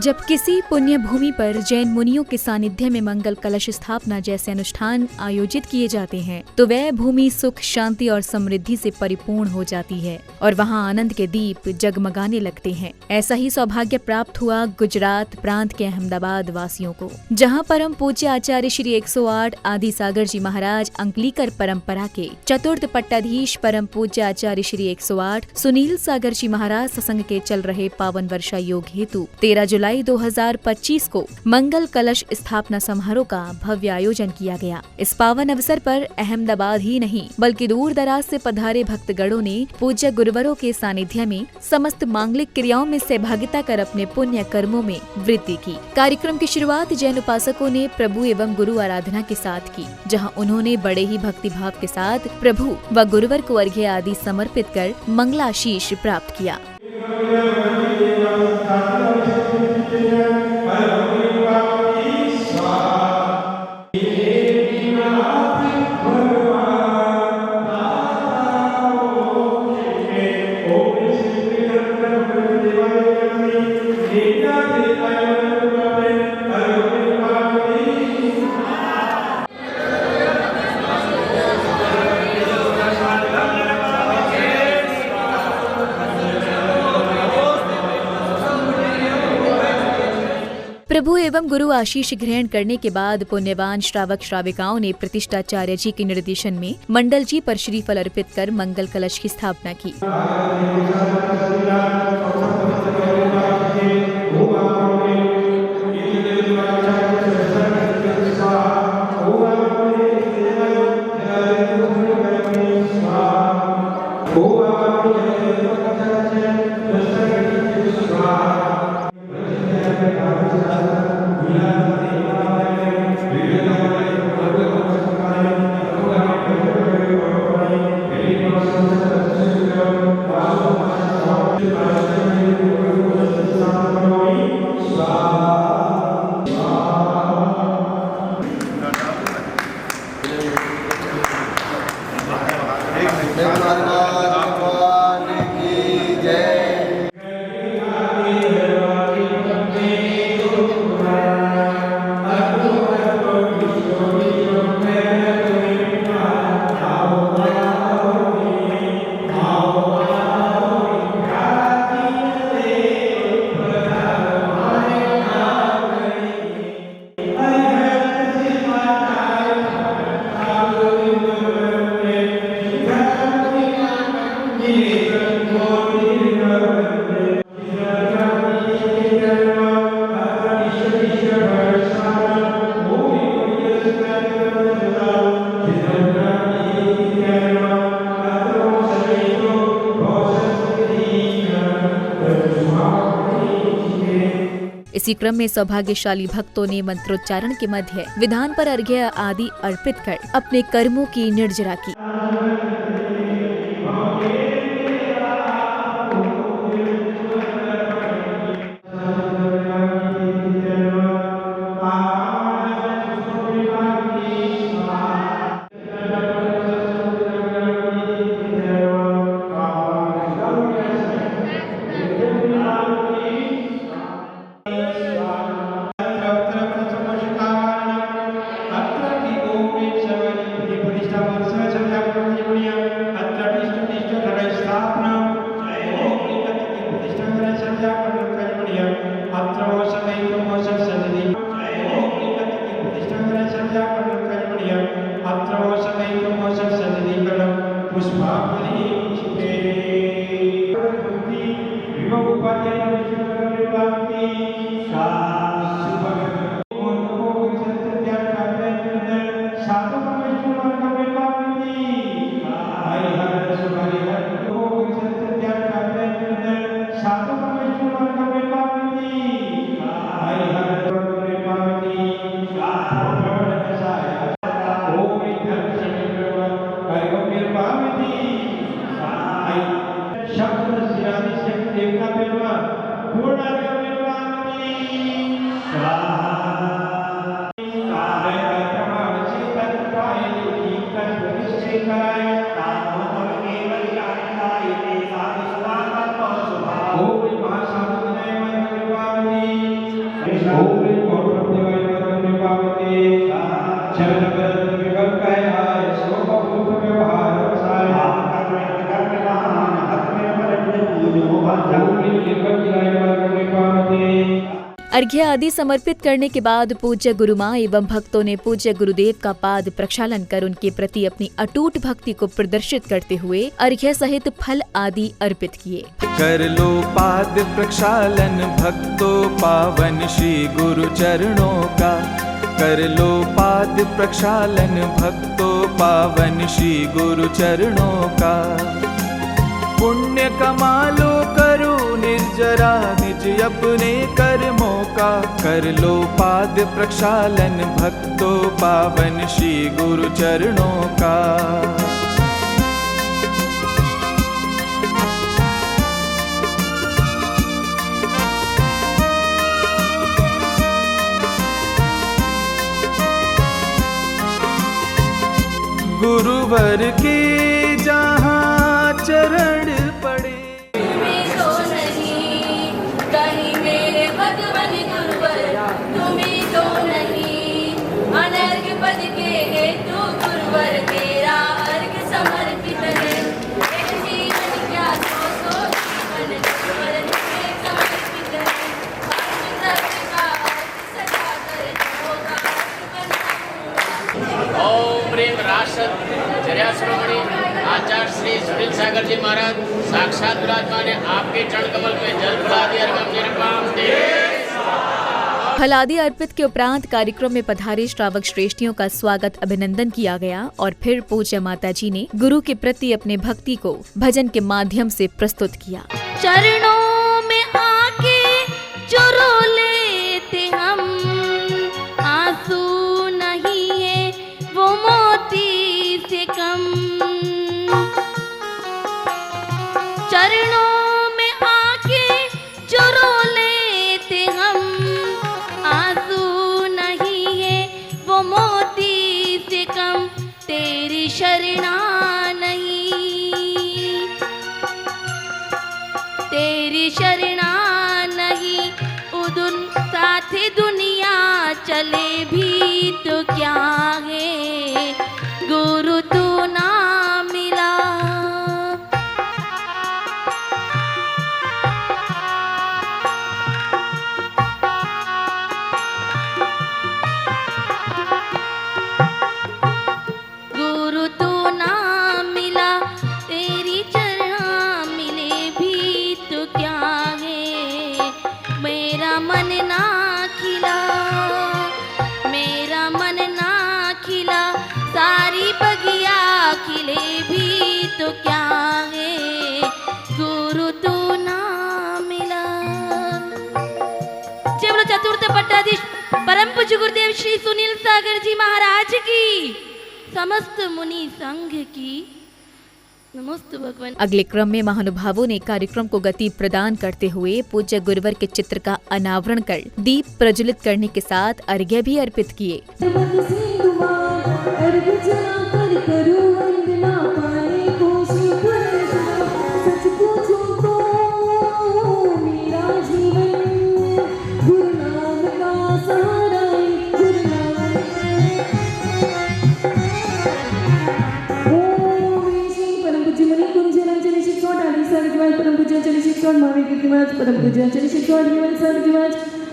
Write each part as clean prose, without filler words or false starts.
जब किसी पुण्य भूमि पर जैन मुनियों के सानिध्य में मंगल कलश स्थापना जैसे अनुष्ठान आयोजित किए जाते हैं तो वह भूमि सुख, शांति और समृद्धि से परिपूर्ण हो जाती है और वहां आनंद के दीप जगमगाने लगते हैं। ऐसा ही सौभाग्य प्राप्त हुआ गुजरात प्रांत के अहमदाबाद वासियों को, जहां परम पूज्य आचार्य श्री 108 आदि सागर जी महाराज अंकलीकर परंपरा के चतुर्थ पट्टाधीश परम पूज्य आचार्य श्री 108 सुनील सागर जी महाराज सत्संग के चल रहे पावन वर्षा योग हेतु 13 जुलाई 2025 को मंगल कलश स्थापना समारोह का भव्य आयोजन किया गया। इस पावन अवसर पर अहमदाबाद ही नहीं बल्कि दूर दराज से पधारे भक्तगणों ने पूज्य गुरुवरों के सानिध्य में समस्त मांगलिक क्रियाओं में सहभागिता कर अपने पुण्य कर्मों में वृद्धि की। कार्यक्रम की शुरुआत जैन उपासकों ने प्रभु एवं गुरु आराधना के साथ की, जहां उन्होंने बड़े ही भक्ति भाव के साथ प्रभु व गुरुवर को अर्घ्य आदि समर्पित कर मंगलाशीष प्राप्त किया। प्रभु एवं गुरु आशीष ग्रहण करने के बाद पुण्यवान श्रावक श्राविकाओं ने प्रतिष्ठाचार्य जी के निर्देशन में मंडल जी पर श्रीफल अर्पित कर मंगल कलश की स्थापना की। इसी क्रम में सौभाग्यशाली भक्तों ने मंत्रोच्चारण के मध्य विधान पर अर्घ्य आदि अर्पित कर अपने कर्मों की निर्जरा की। ओम महासाधु अर्घ्य आदि समर्पित करने के बाद पूज्य गुरुमां एवं भक्तों ने पूज्य गुरुदेव का पाद प्रक्षालन कर उनके प्रति अपनी अटूट भक्ति को प्रदर्शित करते हुए अर्घ्य सहित फल आदि अर्पित किए। कर लो पाद प्रक्षालन भक्तों पावन श्री गुरु चरणों का। कर लो पाद प्रक्षालन भक्तों पावन श्री गुरु चरणों का। पुण्य कमा लो करो निर्जरा निज अपने कर्मों का। कर लो पाद प्रक्षालन भक्तों पावन श्री गुरु चरणों का। गुरुवर के जहाँ चरण पड़े तुम्हें तो नहीं कहीं मेरे भगवान गुरुवर, तुम्हें तो नहीं अनर्घ पद के हेतु गुरुवर तेरा अर्घ समर्पित है। जीवन क्या सो जीवन गुरुवर तुम्हें समर्पित है। अर्घ का अर्घ सदा कर होगा ओम प्रेम राशद चर्या श्रोमणी आचार्य श्री सुनील सागर जी महाराज साक्षात विराजमान है। आपके चरण कमल पे जल फलादि अर्घम निरपाम दे। फलादि अर्पित के उपरांत कार्यक्रम में पधारे श्रावक श्रेष्ठियों का स्वागत अभिनंदन किया गया और फिर पूज्य माता जी ने गुरु के प्रति अपने भक्ति को भजन के माध्यम से प्रस्तुत किया। चरणों में आके जो रो लेते हम, आंसू नहीं है वो मोती से कम। चरणों में आके जो रो लेते हम, आंसू नहीं है वो मोती से कम। तेरी शरणा नहीं, तेरी शरणा नहीं, उदुन साथे दुनिया चले भी तो क्या है, गुरु तू ना मिला। गुरु तू ना मिला, तेरी चरणा मिले भी तो क्या है। मेरा मन ना खिला, मेरा मन ना खिला, सारी बगिया खिले भी तो क्या है, गुरु तू ना मिला। जय बोलो चतुर्थ पट्टाधीश परम पूज्य गुरुदेव श्री सुनील सागर जी महाराज की, समस्त मुनि संघ की नमोस्तु भगवान। अगले क्रम में महानुभावों ने कार्यक्रम को गति प्रदान करते हुए पूज्य गुरुवर के चित्र का अनावरण कर दीप प्रज्वलित करने के साथ अर्घ्य भी अर्पित किए।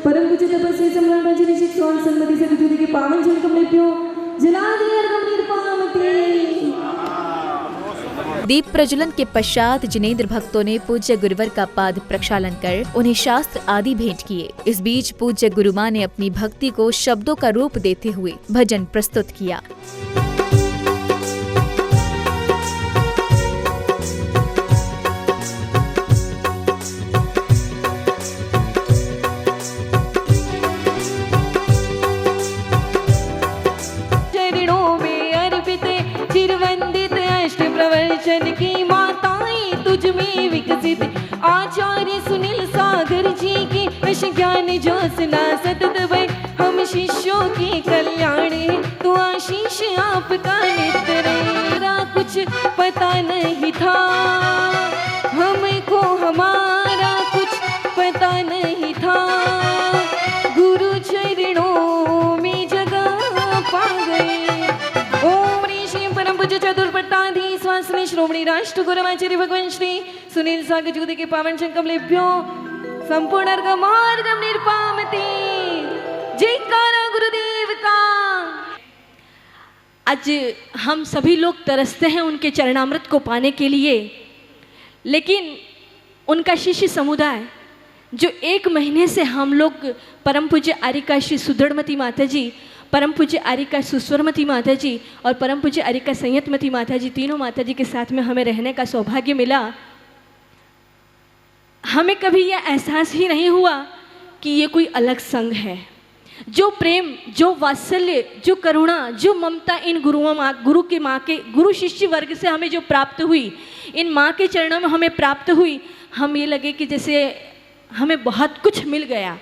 परम पूज्य तपस्वी सम्राट आचार्य शिक्षण सन्मति से विधुति के पावन जल कमलेभ्यो जलादि अर्घम निरपामते। दीप प्रज्वलन के पश्चात जिनेंद्र भक्तों ने पूज्य गुरुवर का पाद प्रक्षालन कर उन्हें शास्त्र आदि भेंट किए। इस बीच पूज्य गुरुमां ने अपनी भक्ति को शब्दों का रूप देते हुए भजन प्रस्तुत किया। की माताएं तुझ में विकसित आचार्य सुनील सागर जी की वश ज्ञान ज्योत्सना सतत भय हम शिष्यों की कल्याण तो आशीष आपका नित्य रहा। कुछ पता नहीं था हमको, हमारा कुछ पता नहीं था, गुरु चरणों में जगह पा गए। सिंहासने श्रोमणी राष्ट्र गुरुमाचार्य भगवान श्री सुनील सागर जुगदे के पावन कमलेभ्यो संपूर्ण मार्गम निर्पामते। जयकारा गुरुदेव का। आज हम सभी लोग तरसते हैं उनके चरणामृत को पाने के लिए, लेकिन उनका शिष्य समुदाय जो 1 महीने से हम लोग परम पूज्य आर्यका श्री सुदृढ़मती माता जी, परम पूज्य आर्यका सुस्वरमती माता जी और परम पूज्य आर्यका संयतमती माता जी, तीनों माता जी के साथ में हमें रहने का सौभाग्य मिला, हमें कभी यह एहसास ही नहीं हुआ कि ये कोई अलग संघ है। जो प्रेम, जो वात्सल्य, जो करुणा, जो ममता इन गुरु शिष्य वर्ग से हमें जो प्राप्त हुई, इन माँ के चरणों में हमें प्राप्त हुई, हम ये लगे कि जैसे हमें बहुत कुछ मिल गया।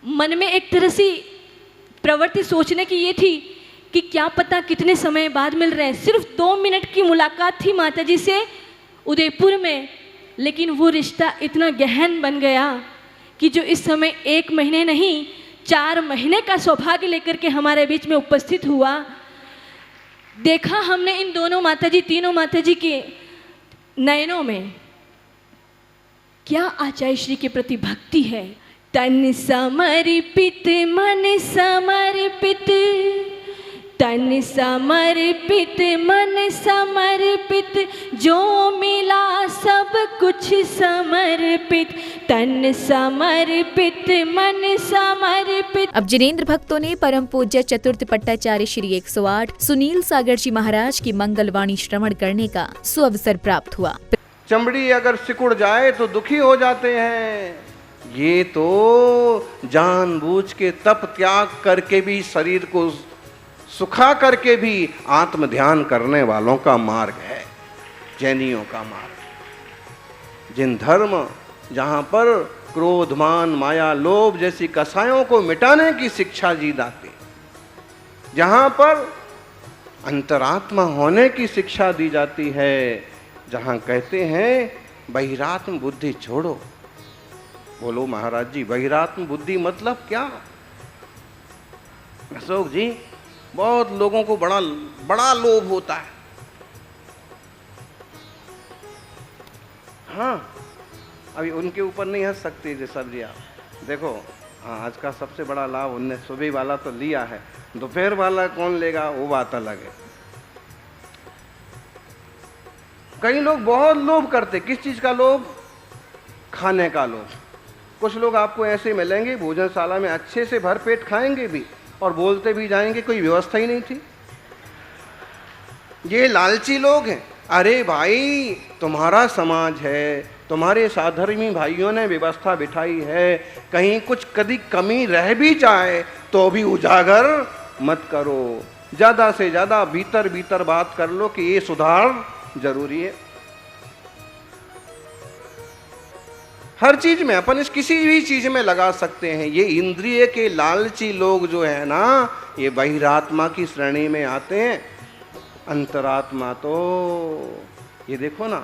मन में एक तरह से प्रवृत्ति सोचने की ये थी कि क्या पता कितने समय बाद मिल रहे हैं। सिर्फ 2 मिनट की मुलाकात थी माता जी से उदयपुर में, लेकिन वो रिश्ता इतना गहन बन गया कि जो इस समय 1 महीने नहीं 4 महीने का सौभाग्य लेकर के हमारे बीच में उपस्थित हुआ। देखा हमने इन दोनों माता जी, तीनों माता जी के नयनों में क्या आचार्य श्री के प्रति भक्ति है। तन समर्पित मन समर्पित, तन समर्पित मन समर्पित, जो मिला सब कुछ समर्पित, तन समर्पित मन समर्पित। अब जिनेंद्र भक्तों ने परम पूज्य चतुर्थ पट्टाचार्य श्री 108 सुनील सागर जी महाराज की मंगलवाणी श्रवण करने का सुअवसर प्राप्त हुआ। चमड़ी अगर सिकुड़ जाए तो दुखी हो जाते हैं, ये तो जानबूझ के तप त्याग करके भी, शरीर को सुखा करके भी आत्म ध्यान करने वालों का मार्ग है, जैनियों का मार्ग। जिन धर्म जहाँ पर क्रोध, मान, माया, लोभ जैसी कसायों को मिटाने की शिक्षा दी जाती, जहाँ पर अंतरात्मा होने की शिक्षा दी जाती है, जहाँ कहते हैं बहिरात्म बुद्धि छोड़ो। बोलो महाराज जी, बहिरात्म बुद्धि मतलब क्या? अशोक जी, बहुत लोगों को बड़ा लोभ होता है। हाँ, अभी उनके ऊपर नहीं हंस सकते जी सब जी आप। देखो, हाँ, आज का सबसे बड़ा लाभ उनने सुबह वाला तो लिया है, दोपहर वाला कौन लेगा वो बात अलग है। कई लोग बहुत लोभ करते। किस चीज का लोभ? खाने का लोभ। कुछ लोग आपको ऐसे मिलेंगे भोजनशाला में, अच्छे से भरपेट खाएंगे भी और बोलते भी जाएंगे कोई व्यवस्था ही नहीं थी। ये लालची लोग हैं। अरे भाई, तुम्हारा समाज है, तुम्हारे साधर्मी भाइयों ने व्यवस्था बिठाई है, कहीं कुछ कभी कमी रह भी जाए तो भी उजागर मत करो। ज्यादा से ज्यादा भीतर भीतर बात कर लो कि ये सुधार जरूरी है। हर चीज में अपन इस किसी भी चीज में लगा सकते हैं। ये इंद्रिय के लालची लोग जो है ना, ये बहिरात्मा की श्रेणी में आते हैं। अंतरात्मा तो ये देखो ना,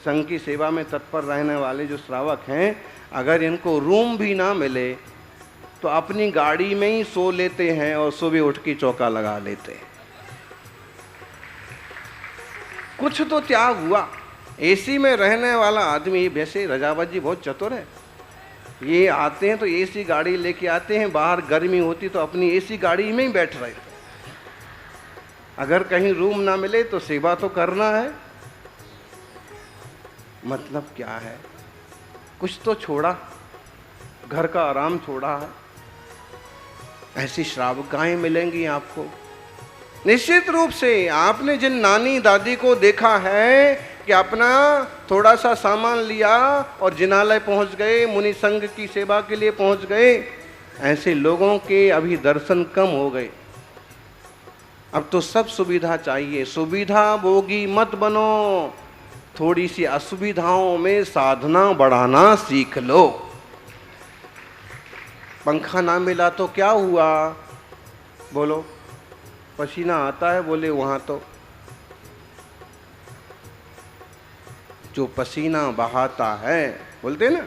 संघ की सेवा में तत्पर रहने वाले जो श्रावक हैं, अगर इनको रूम भी ना मिले तो अपनी गाड़ी में ही सो लेते हैं और सुबह उठ के चौका लगा लेते हैं। कुछ तो त्याग हुआ। एसी में रहने वाला आदमी, वैसे रजावत जी बहुत चतुर है, ये आते हैं तो एसी गाड़ी लेके आते हैं, बाहर गर्मी होती तो अपनी एसी गाड़ी में ही बैठ रहे थे। अगर कहीं रूम ना मिले तो सेवा तो करना है। मतलब क्या है? कुछ तो छोड़ा, घर का आराम छोड़ा है। ऐसी श्रावकाएं मिलेंगी आपको निश्चित रूप से। आपने जिन नानी दादी को देखा है कि अपना थोड़ा सा सामान लिया और जिनालय पहुंच गए, मुनि संघ की सेवा के लिए पहुंच गए, ऐसे लोगों के अभी दर्शन कम हो गए। अब तो सब सुविधा चाहिए। सुविधा भोगी मत बनो, थोड़ी सी असुविधाओं में साधना बढ़ाना सीख लो। पंखा ना मिला तो क्या हुआ? बोलो, पसीना आता है, बोले वहां तो जो पसीना बहाता है, बोलते ना,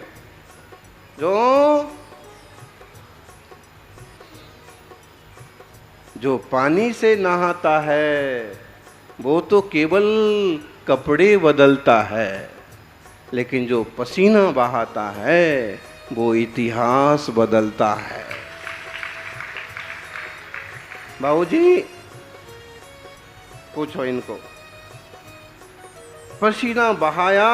जो पानी से नहाता है वो तो केवल कपड़े बदलता है, लेकिन जो पसीना बहाता है वो इतिहास बदलता है। बाबूजी पूछो इनको, पसीना बहाया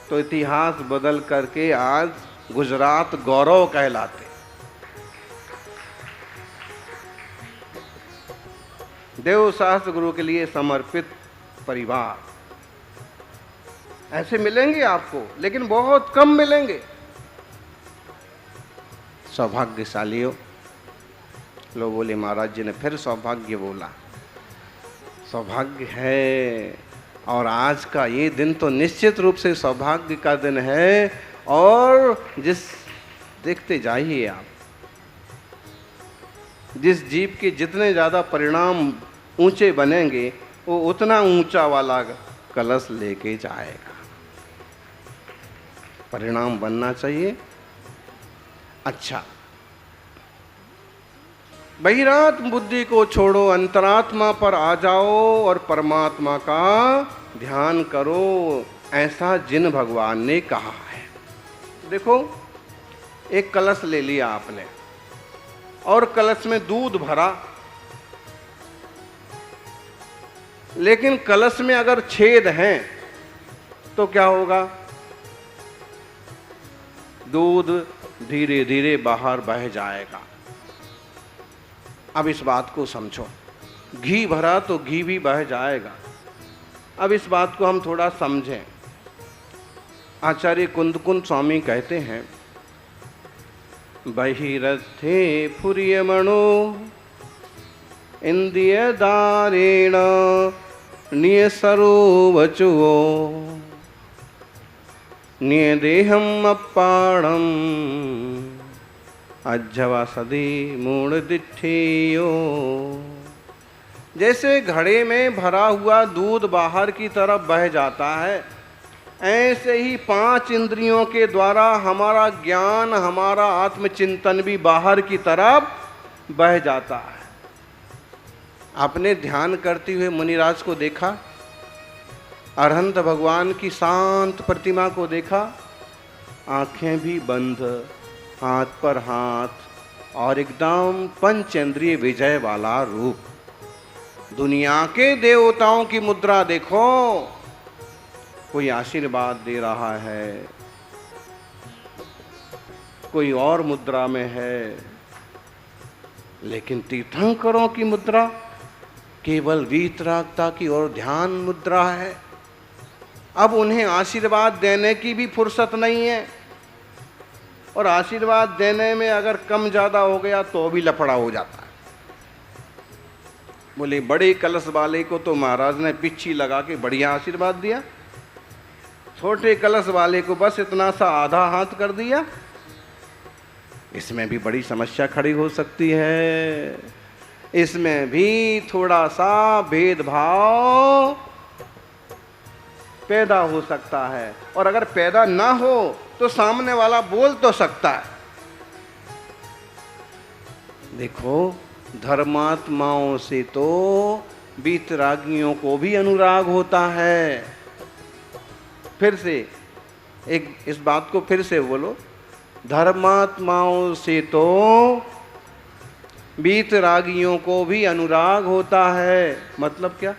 तो इतिहास बदल करके आज गुजरात गौरव कहलाते। देव शास्त्र गुरु के लिए समर्पित परिवार ऐसे मिलेंगे आपको, लेकिन बहुत कम मिलेंगे। सौभाग्यशाली हो। लो बोले महाराज जी ने फिर सौभाग्य बोला। सौभाग्य है, और आज का ये दिन तो निश्चित रूप से सौभाग्य का दिन है। और देखते जाइए आप, जिस जीव के जितने ज़्यादा परिणाम ऊंचे बनेंगे वो उतना ऊंचा वाला कलश लेके जाएगा। परिणाम बनना चाहिए। अच्छा, बहिरात बुद्धि को छोड़ो, अंतरात्मा पर आ जाओ और परमात्मा का ध्यान करो, ऐसा जिन भगवान ने कहा है। देखो, एक कलश ले लिया आपने और कलश में दूध भरा, लेकिन कलश में अगर छेद हैं तो क्या होगा? दूध धीरे धीरे बाहर बह जाएगा। अब इस बात को समझो, घी भरा तो घी भी बह जाएगा। अब इस बात को हम थोड़ा समझें। आचार्य कुंदकुंद स्वामी कहते हैं, बहिरथे फुर्यमणो इंद्रिय दारेण नियसरो वचुओ नियदेहम अपाणम अज्जवा सदी मूढ़ दिठेयो। जैसे घड़े में भरा हुआ दूध बाहर की तरफ बह जाता है, ऐसे ही 5 इंद्रियों के द्वारा हमारा ज्ञान, हमारा आत्मचिंतन भी बाहर की तरफ बह जाता है। आपने ध्यान करते हुए मुनिराज को देखा, अरहंत भगवान की शांत प्रतिमा को देखा, आंखें भी बंद, हाथ पर हाथ और एकदम पंचेंद्रिय विजय वाला रूप। दुनिया के देवताओं की मुद्रा देखो, कोई आशीर्वाद दे रहा है, कोई और मुद्रा में है, लेकिन तीर्थंकरों की मुद्रा केवल वीतरागता की ओर ध्यान मुद्रा है। अब उन्हें आशीर्वाद देने की भी फुर्सत नहीं है, और आशीर्वाद देने में अगर कम ज़्यादा हो गया तो भी लफड़ा हो जाता है। बोले बड़े कलश वाले को तो महाराज ने पिच्छी लगा के बढ़िया आशीर्वाद दिया, छोटे कलश वाले को बस इतना सा आधा हाथ कर दिया। इसमें भी बड़ी समस्या खड़ी हो सकती है। इसमें भी थोड़ा सा भेदभाव पैदा हो सकता है, और अगर पैदा ना हो तो सामने वाला बोल तो सकता है। देखो, धर्मात्माओं से तो वीतरागियों को भी अनुराग होता है। फिर से एक इस बात को फिर से बोलो, धर्मात्माओं से तो वीतरागियों को भी अनुराग होता है। मतलब क्या?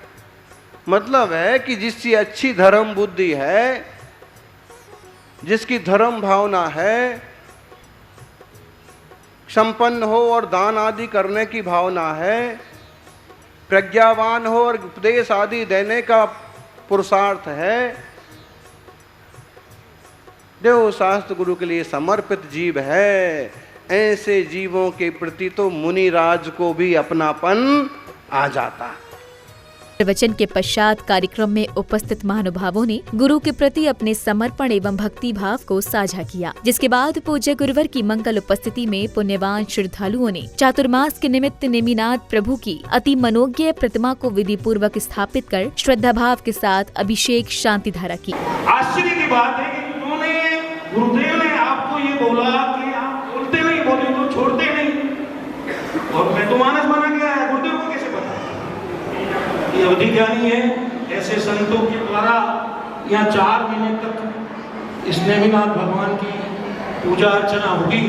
मतलब है कि जिसकी अच्छी धर्म बुद्धि है, जिसकी धर्म भावना है, संपन्न हो और दान आदि करने की भावना है, प्रज्ञावान हो और उपदेश आदि देने का पुरुषार्थ है, देव शास्त्र गुरु के लिए समर्पित जीव है, ऐसे जीवों के प्रति तो मुनिराज को भी अपनापन आ जाता है। प्रवचन के पश्चात कार्यक्रम में उपस्थित महानुभावों ने गुरु के प्रति अपने समर्पण एवं भक्ति भाव को साझा किया, जिसके बाद पूज्य गुरुवर की मंगल उपस्थिति में पुण्यवान श्रद्धालुओं ने चातुर्मास के निमित्त नेमिनाथ प्रभु की अति मनोज्ञ प्रतिमा को विधि पूर्वक स्थापित कर श्रद्धा भाव के साथ अभिषेक शांति धारा की। आश्चर्य की बात है कि उन्होंने, गुरुदेव ने आपको ये बोला कि आप बोलते नहीं, बोले तो छोड़ते नहीं, और मैं तो मानस बना गया है। गुरुदेव को कैसे पता? ये अवधि ज्ञानी है। ऐसे संतों के द्वारा यहाँ 4 महीने तक इस नेमिनाथ भगवान की पूजा अर्चना होगी।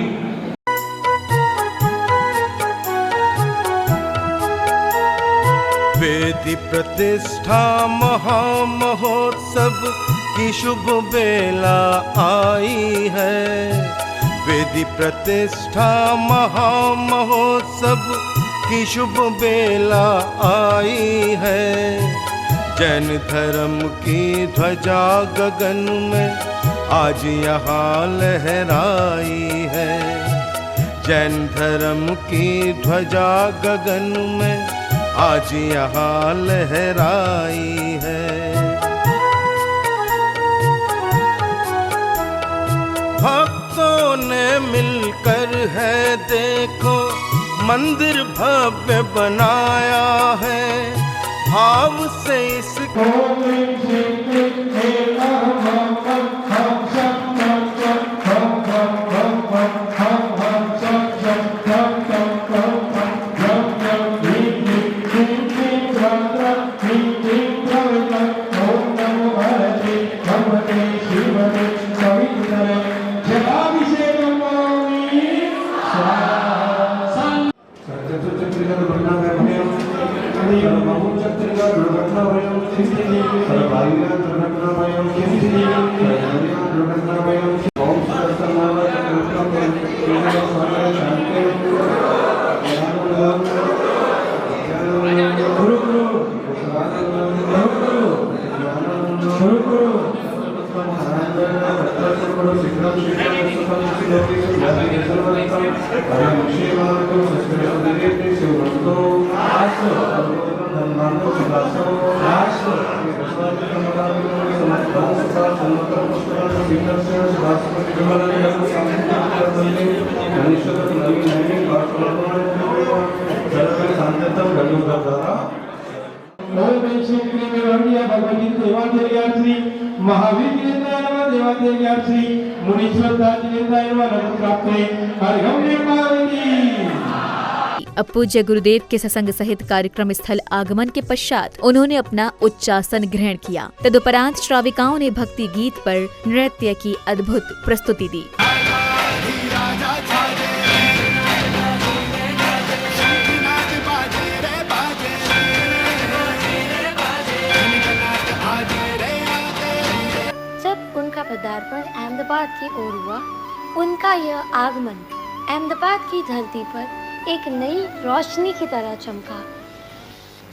वेदी प्रतिष्ठा महामहोत्सव की शुभ बेला आई है। वेदी प्रतिष्ठा महामहोत्सव की शुभ बेला आई है। जैन धर्म की ध्वजा गगन में आज यहाँ लहराई है। जैन धर्म की ध्वजा गगन में आज यहाँ लहराई है। भक्तों ने मिलकर है देखो मंदिर भव्य बनाया है। भाव से इसको अब पूज्य गुरुदेव के सत्संग सहित कार्यक्रम स्थल आगमन के पश्चात उन्होंने अपना उच्चासन ग्रहण किया। तदुपरांत श्राविकाओं ने भक्ति गीत पर नृत्य की अद्भुत प्रस्तुति दी। जब उनका पदार्पण अहमदाबाद की ओर हुआ, उनका यह आगमन अहमदाबाद की धरती पर एक नई रोशनी की तरह चमका।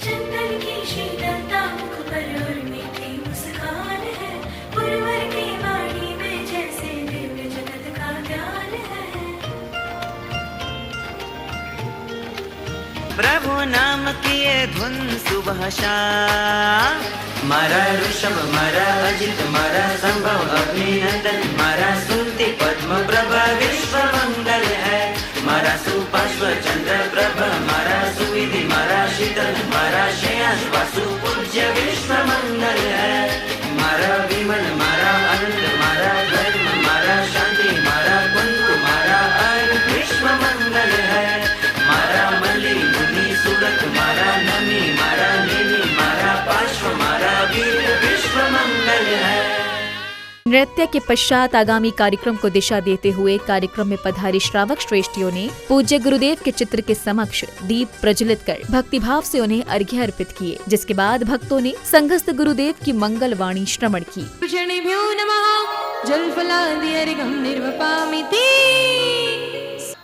चंदन की शीतलता मुख पर और मीठी मुस्कान है। पुरवर की वाणी में जैसे दिव्य जगत का ध्यान है। प्रभु नाम की ये धुन सुबह शाम, मारा ऋषभ मारा अजित मारा संभव अभिनंदन, मारा सुरति पद्म प्रभा विश्व मंगल है। मारा सुपार्श्व चंद्र प्रभ, मारा सुविधि मारा शीतल, मारा श्रेयांश वासु पूज्य विश्व मंगल है। मारा विमल मारा आनंद, मारा धर्म मारा शांति, मारा कुंकु मारा अर्घ विश्व मंगल है। मारा मलि मुनि सुरत, मारा नमी मारा नेमी, मारा पार्श्व मारा वीर विश्व मंगल है। नृत्य के पश्चात आगामी कार्यक्रम को दिशा देते हुए कार्यक्रम में पधारे श्रावक श्रेष्ठियों ने पूज्य गुरुदेव के चित्र के समक्ष दीप प्रज्वलित कर भक्तिभाव से उन्हें अर्घ्य अर्पित किए, जिसके बाद भक्तों ने संघस्थ गुरुदेव की मंगल वाणी श्रवण की।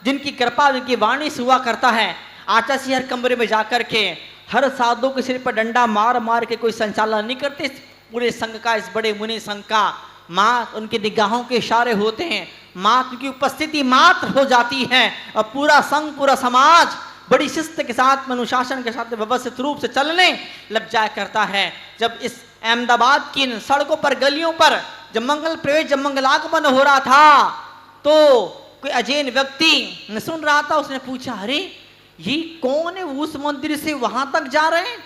जिनकी कृपा जिनकी वाणी से हुआ करता है, आचार्य हर कमरे में जाकर के हर साधु के सिर पर डंडा मार मार के कोई संचालन नहीं करते। पूरे संघ का, इस बड़े मुनि संघ का माँ उनकी निगाहों के इशारे होते हैं, माँ की उपस्थिति मात्र हो जाती है और पूरा संघ पूरा समाज बड़ी शिस्त के साथ, अनुशासन के साथ व्यवस्थित रूप से चलने लग जाया करता है। जब इस अहमदाबाद की सड़कों पर गलियों पर जब मंगल प्रवेश, जब मंगलागमन हो रहा था, तो कोई अजैन व्यक्ति सुन रहा था, उसने पूछा, अरे ये कौन है, उस मंदिर से वहां तक जा रहे हैं?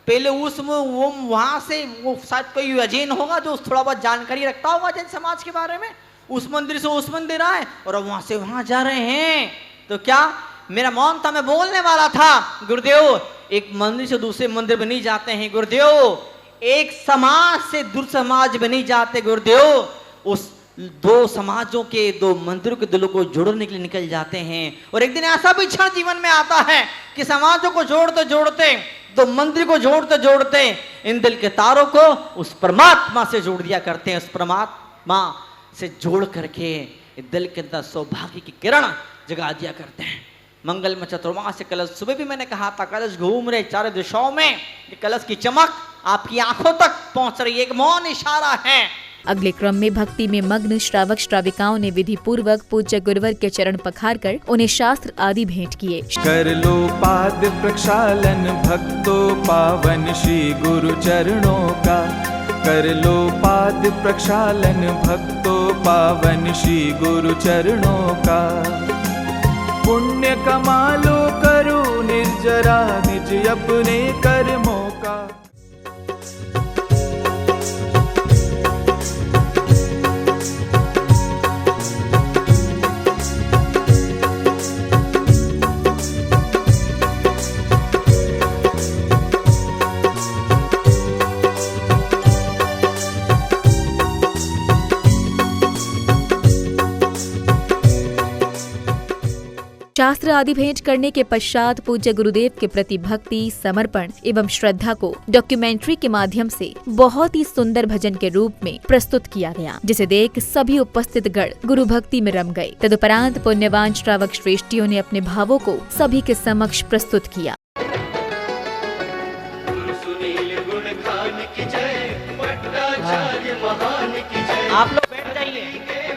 पहले उसमें वो वहां से वो शायद कोई अजैन होगा जो थोड़ा बहुत जानकारी रखता होगा जैन समाज के बारे में, उस मंदिर से उस मंदिर आए और वहां से वहां जा रहे हैं। तो क्या मेरा मौन था, मैं बोलने वाला था, गुरुदेव एक मंदिर से दूसरे मंदिर में नहीं जाते हैं गुरुदेव, एक समाज से दूसरे समाज में नहीं जाते गुरुदेव, उस दो समाजों के, दो मंदिरों के दिलों को जोड़ने के लिए निकल जाते हैं। और एक दिन ऐसा भी क्षण जीवन में आता है कि समाजों को जोड़ते जोड़ते, दो मंदिर को जोड़ते जोड़ते इन दिल के तारों को उस परमात्मा से जोड़ दिया करते हैं। उस परमात्मा से जोड़ करके दिल के अंदर सौभाग्य की किरण जगा दिया करते हैं। मंगल में चतुर्मास कलश, सुबह भी मैंने कहा था, कलश घूम रहे चारों दिशाओं में, ये कलश की चमक आपकी आंखों तक पहुंच रही है, एक मौन इशारा है। अगले क्रम में भक्ति में मग्न श्रावक श्राविकाओं ने विधि पूर्वक पूज्य गुरुवर के चरण पखारकर उन्हें शास्त्र आदि भेंट किए। कर लो पाद प्रक्षालन भक्तों पावन श्री गुरु चरणों का, कर लो पाद प्रक्षालन भक्तों पावन श्री गुरु चरणों का। पुण्य कमा लो करो निर्जरा निज अपने कर्मों का। शास्त्र आदि भेंट करने के पश्चात पूज्य गुरुदेव के प्रति भक्ति, समर्पण एवं श्रद्धा को डॉक्यूमेंट्री के माध्यम से बहुत ही सुंदर भजन के रूप में प्रस्तुत किया गया, जिसे देख सभी उपस्थित गण गुरु भक्ति में रम गए। तदुपरांत पुण्यवान श्रावक श्रेष्ठियों ने अपने भावों को सभी के समक्ष प्रस्तुत किया। आप लोग बैठ जाइए।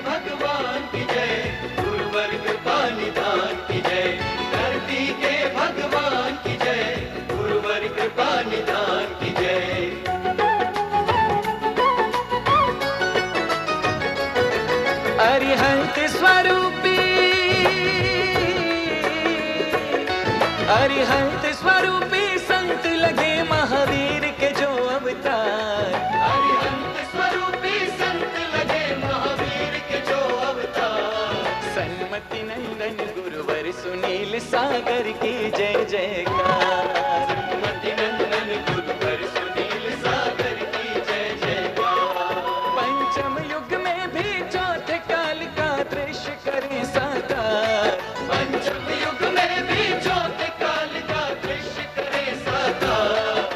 भगवान की जय, गुरुवर कृपा निधान की जय, धरती के भगवान की जय, गुरुवर कृपा निधान की जय। अरिहंत स्वरूपी, अरिहंत स्वरूपी संत लगे महावीर के जो अवतार। अरिहंत स्वरूपी संत लगे महावीर के जो अवतार। सन्मति नंदन गुरुवर सुनील सागर की जय जयकार। सन्मति नंदन गुरुवर सुनील सागर की जय जयकार। पंचम युग में भी चौथे काल का दृश्य करे साकार। पंचम युग में भी चौथे काल का दृश्य करे साकार।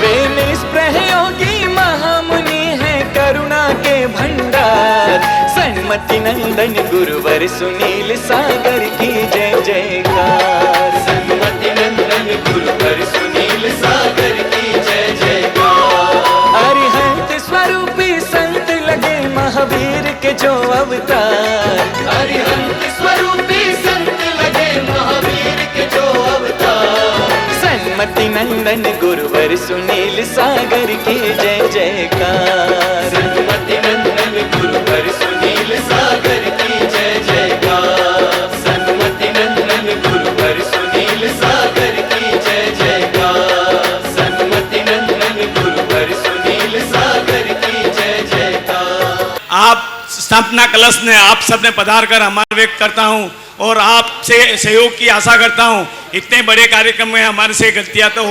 वे निष्प्रयोगी महामुनि है करुणा के भंडार। सन्मति नंदन गुरुवर सुनील सागर की जय जयकार। सन्मति नंदन गुरुवर सुनील सागर की जय जयकार। अरिहंत स्वरूपी संत लगे महावीर के जो अवतार। अरिहंत स्वरूपी संत लगे महावीर के जो अवतार। सन्मति नंदन गुरुवर सुनील सागर की जय जयकार। सन्मति नंदन गुरुवर सुनील सागर की जय जयकार। सन्मति नंदन गुरुवर सुनील सागर की जय जयकार। सन्मति नंदन गुरुवर सुनील सागर की जय जयकार। आप स्थापना कलश ने आप सबने पधार कर हमारा व्यक्त करता हूं और आपसे सहयोग की आशा करता हूं। इतने बड़े कार्यक्रम में हमारे से गलतियां तो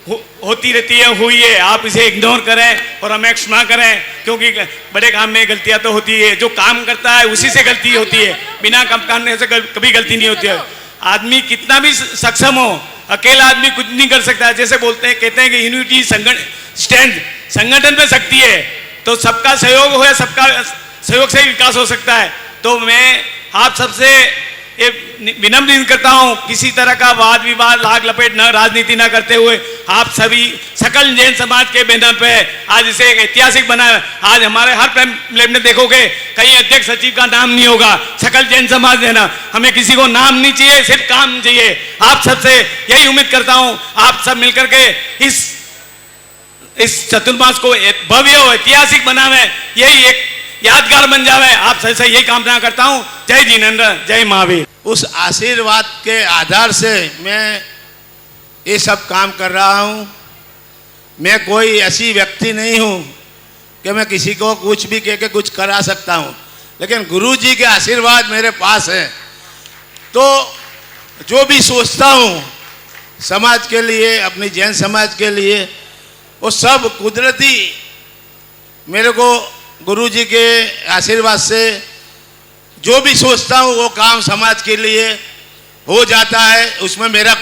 होती रहती है, हुई है, आप इसे इग्नोर करें और हमें क्षमा करें, क्योंकि बड़े काम में गलतियां तो होती है। जो काम करता है उसी से गलती होती है, बिना काम करने से कभी गलती नहीं होती है। आदमी कितना भी सक्षम हो, अकेला आदमी कुछ नहीं कर सकता है। जैसे बोलते हैं, कहते हैं कि यूनिटी स्ट्रेंथ, संगठन में शक्ति है, तो सबका सहयोग हो, सबका सहयोग से विकास हो सकता है। तो मैं आप सबसे विनम्र करता हूं, किसी तरह का वाद विवाद लाग लपेट न राजनीति न करते हुए आप सभी सकल जैन समाज के बैनर पे आज इसे एक ऐतिहासिक बना है। आज हमारे हर प्लेट में देखोगे कहीं अध्यक्ष सचिव का नाम नहीं होगा, सकल जैन समाज देना। हमें किसी को नाम नहीं चाहिए, सिर्फ काम चाहिए। आप सबसे यही उम्मीद करता हूं, आप सब मिलकर के इस चतुर्मास को भव्य और ऐतिहासिक बनावे, यही एक यादगार बन जावे। आप सबसे यही कामना करता हूं। जय जिनेंद्र, जय महावीर। उस आशीर्वाद के आधार से मैं ये सब काम कर रहा हूँ। मैं कोई ऐसी व्यक्ति नहीं हूँ कि मैं किसी को कुछ भी कह के कुछ करा सकता हूँ, लेकिन गुरु जी के आशीर्वाद मेरे पास है। तो जो भी सोचता हूँ समाज के लिए, अपनी जैन समाज के लिए, वो सब कुदरती मेरे को गुरु जी के आशीर्वाद से जो भी सोचता हूँ वो काम समाज के लिए हो जाता है। उसमें मेरा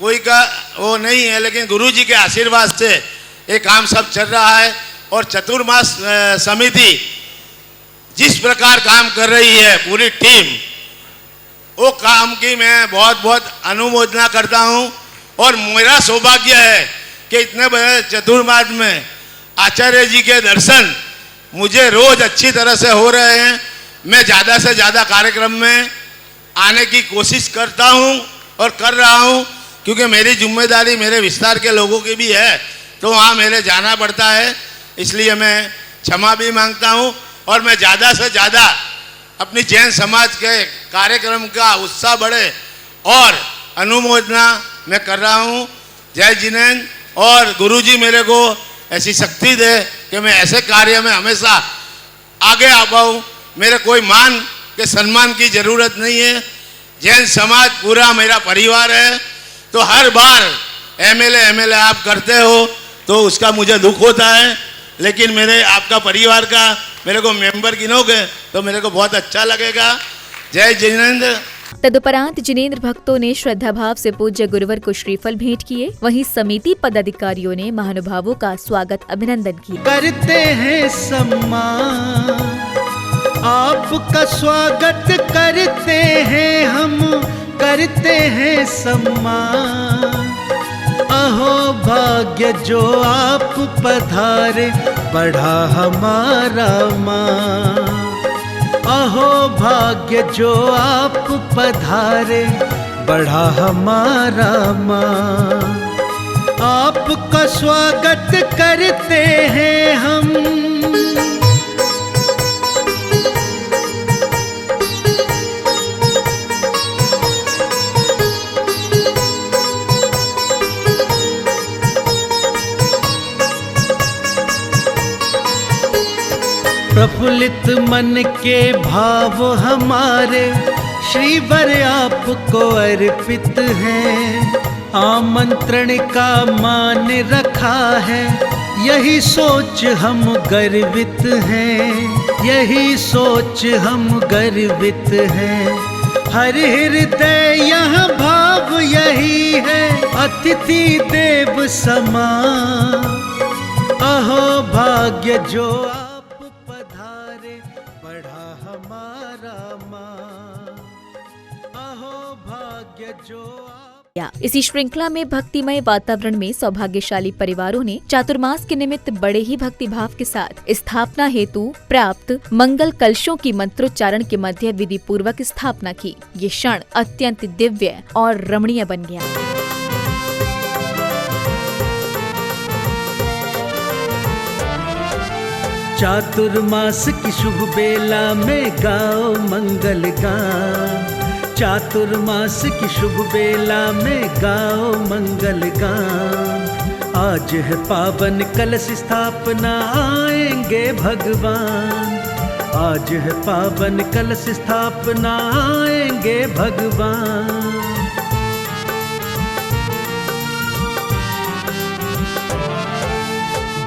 कोई का वो नहीं है, लेकिन गुरु जी के आशीर्वाद से ये काम सब चल रहा है। और चतुर्मास समिति जिस प्रकार काम कर रही है पूरी टीम, वो काम की मैं बहुत बहुत अनुमोदना करता हूँ। और मेरा सौभाग्य है कि इतने बड़े चतुर्मास में आचार्य जी के दर्शन मुझे रोज अच्छी तरह से हो रहे हैं। मैं ज़्यादा से ज़्यादा कार्यक्रम में आने की कोशिश करता हूँ और कर रहा हूँ, क्योंकि मेरी जिम्मेदारी मेरे विस्तार के लोगों की भी है, तो वहाँ मेरे जाना पड़ता है। इसलिए मैं क्षमा भी मांगता हूँ और मैं ज़्यादा से ज़्यादा अपनी जैन समाज के कार्यक्रम का उत्साह बढ़े और अनुमोदना मैं कर रहा हूँ। जय जिनेन्द्र। और गुरुजी मेरे को ऐसी शक्ति दे कि मैं ऐसे कार्य में हमेशा आगे आ पाऊँ। मेरे कोई मान के सम्मान की ज़रूरत नहीं है। जैन समाज पूरा मेरा परिवार है, तो हर बार एमएलए आप करते हो तो उसका मुझे दुख होता है, लेकिन मेरे आपका परिवार का मेरे को मेंबर गिनोगे तो मेरे को बहुत अच्छा लगेगा। जय जिनेन्द्र। तदुपरांत जिनेन्द्र भक्तों ने श्रद्धा भाव से पूज्य गुरुवर को श्रीफल भेंट किए। वहीं समिति पदाधिकारियों ने महानुभावों का स्वागत अभिनंदन किया। करते हैं सम्मान, आपका स्वागत करते हैं हम, करते हैं सम्मान। अहो भाग्य जो आप पधारे, बढ़ा हमारा मान। अहो भाग्य जो आप पधारे, बढ़ा हमारा मान। आपका स्वागत करते हैं हम। प्रफुल्लित मन के भाव हमारे श्रीवर आपको अर्पित हैं। आमंत्रण का मान रखा है, यही सोच हम गर्वित हैं, यही सोच हम गर्वित हैं। हर हृदय यह भाव यही है, अतिथि देव समान। अहो भाग्य जो इसी श्रृंखला में भक्तिमय वातावरण में सौभाग्यशाली परिवारों ने चातुर्मास के निमित्त बड़े ही भक्ति भाव के साथ स्थापना हेतु प्राप्त मंगल कलशों की मंत्रोच्चारण के मध्य विधि पूर्वक स्थापना की। ये क्षण अत्यंत दिव्य और रमणीय बन गया। चातुर्मास की शुभ बेला में गाओ मंगल गान। चातुर्मास की शुभ बेला में गाओ मंगल गान। आज है पावन कलश स्थापना, आएंगे भगवान। आज है पावन कलश स्थापना, आएंगे भगवान।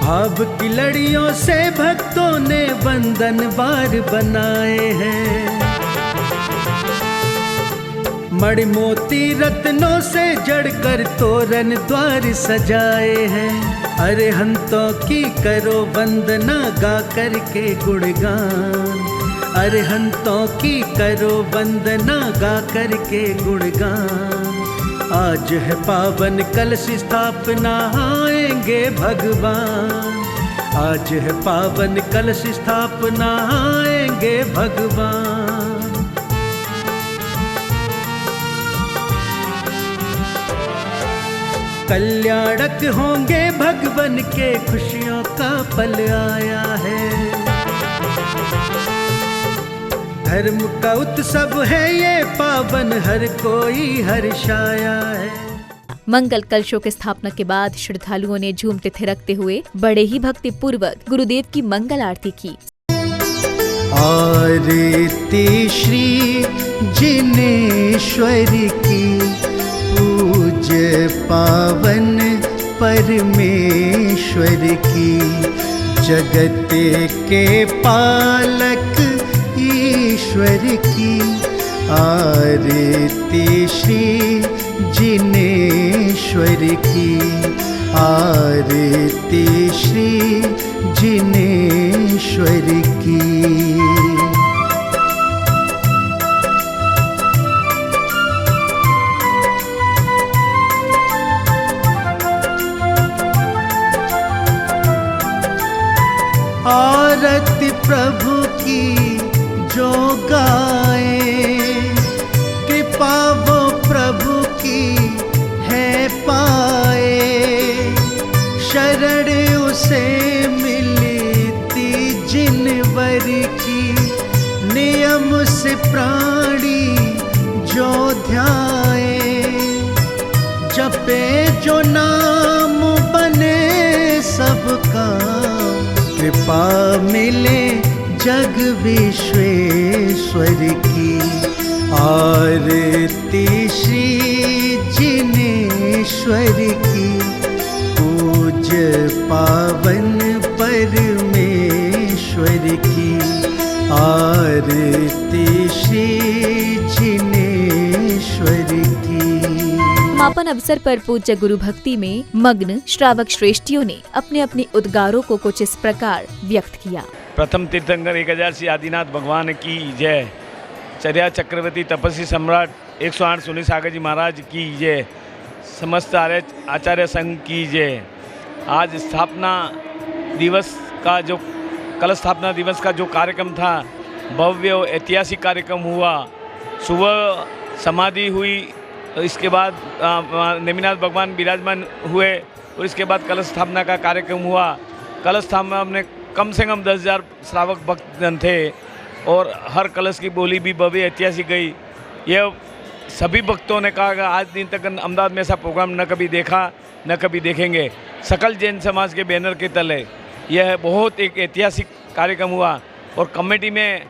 भाव की लड़ियों से भक्तों ने वंदन वार बनाए हैं। मणि मोती रत्नों से जड़कर तोरण द्वार सजाए हैं। अरे हंतों की करो वंदना, गा करके गुणगान। अरे हंतों की करो वंदना, गा करके गुणगान। आज है पावन कलश स्थापना, आएंगे भगवान। आज है पावन कलश स्थापना, आएंगे भगवान। कल्याणक होंगे भगवन के, खुशियों का पल आया है। धर्म का उत्सव है ये पावन, हर कोई हर्षाया है। मंगल कलशों की स्थापना के बाद श्रद्धालुओं ने झूमते थिरकते हुए बड़े ही भक्ति पूर्वक गुरुदेव की मंगल आरती की। आरती श्री जिनेश्वर की, पूज्य पावन परमेश्वर की, जगत के पालक ईश्वर की। आरती श्री जिनेश्वर की, आरती श्री जिनेश्वर की। आरती प्रभु की जो गाए, कृपा वो प्रभु की है पाए। शरण उसे मिलती जिनवर की, नियम से प्राणी जो ध्याए। जपे जो नाम बने सबका, कृपा मिले जग विश्वेश्वर की। आरती श्री जिनेश्वर की, पूज्य पावन परमेश्वर की। आरती श्री जिनेश्वर की। समापन अवसर पर पूज्य गुरु भक्ति में मग्न श्रावक श्रेष्ठियों ने अपने अपने उद्गारों को कुछ इस प्रकार व्यक्त किया। प्रथम तीर्थंकर 1000 श्री आदिनाथ भगवान की जय। चर्या चक्रवर्ती तपस्वी सम्राट 108 सुनील सागर जी महाराज की जय। समस्त आचार्य संघ की जय। आज स्थापना दिवस का जो कलश स्थापना दिवस का जो कार्यक्रम था, भव्य और ऐतिहासिक कार्यक्रम हुआ। सुबह समाधि हुई, इसके बाद नेमिनाथ भगवान विराजमान हुए और इसके बाद कलश स्थापना का कार्यक्रम हुआ। कलश स्थापना में कम से कम 10,000 श्रावक भक्तजन थे और हर कलश की बोली भी भव्य ऐतिहासिक गई। यह सभी भक्तों ने कहा कि आज दिन तक अहमदाबाद में ऐसा प्रोग्राम न कभी देखा न कभी देखेंगे। सकल जैन समाज के बैनर के तले यह बहुत एक ऐतिहासिक कार्यक्रम हुआ और कमेटी में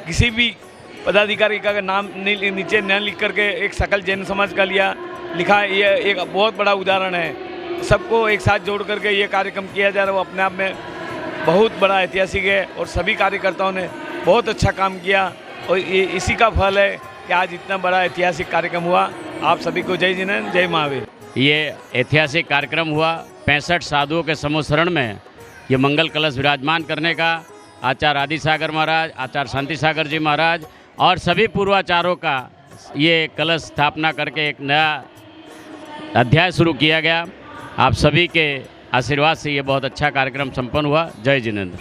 किसी भी पदाधिकारी का नाम नीचे न लिख करके एक सकल जैन समाज का लिखा। यह एक बहुत बड़ा उदाहरण है। सबको एक साथ जोड़ करके ये कार्यक्रम किया जा रहा है, वो अपने आप में बहुत बड़ा ऐतिहासिक है और सभी कार्यकर्ताओं ने बहुत अच्छा काम किया और ये इसी का फल है कि आज इतना बड़ा ऐतिहासिक कार्यक्रम हुआ। आप सभी को जय जिनेन्द्र, जय महावीर। ये ऐतिहासिक कार्यक्रम हुआ 65 साधुओं के समूह में ये मंगल कलश विराजमान करने का। आचार्य आदि सागर महाराज, आचार्य शांति सागर जी महाराज और सभी पूर्वाचार्यों का ये कलश स्थापना करके एक नया अध्याय शुरू किया गया। आप सभी के आशीर्वाद से ये बहुत अच्छा कार्यक्रम संपन्न हुआ। जय जिनेन्द्र।